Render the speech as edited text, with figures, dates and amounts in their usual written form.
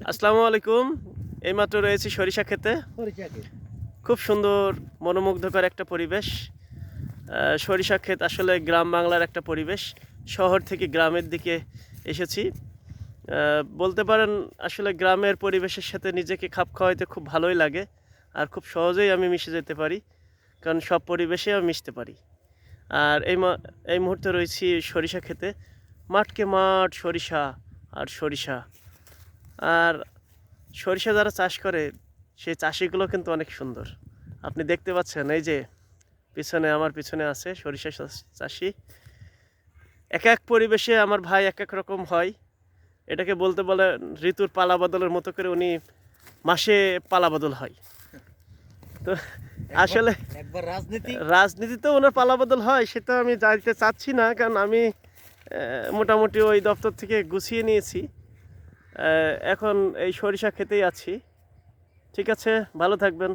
আসসালামু আলাইকুম। এইমাত্র রয়েছি সরিষা ক্ষেতে। খুব সুন্দর মনোমুগ্ধকর একটা পরিবেশ। সরিষা ক্ষেত আসলে গ্রাম বাংলার একটা পরিবেশ। শহর থেকে গ্রামের দিকে এসেছি। বলতে পারেন আসলে গ্রামের পরিবেশের সাথে নিজেকে খাপ খাওয়াইতে খুব ভালোই লাগে। আর খুব সহজেই আমি মিশে যেতে পারি, কারণ সব পরিবেশে আমি মিশতে পারি। আর এই মুহূর্তে রয়েছি সরিষা ক্ষেতে। মাঠকে মাঠ সরিষা আর সরিষা। আর সরিষা যারা চাষ করে সেই চাষিগুলো কিন্তু অনেক সুন্দর। আপনি দেখতে পাচ্ছেন এই যে আমার পিছনে আছে সরিষা চাষি। এক এক পরিবেশে আমার ভাই এক এক রকম হয়। এটাকে বলতে বলে ঋতুর পালা বদলের মতো করে উনি মাসে পালা বদল হয়। তো আসলে একবার রাজনীতিতেও ওনার পালা বদল হয়, সেটা আমি জানতে চাচ্ছি না, কারণ আমি মোটামুটি ওই দপ্তর থেকে গুছিয়ে নিয়েছি। এখন এই সরিষা খেতেই আছি। ঠিক আছে, ভালো থাকবেন।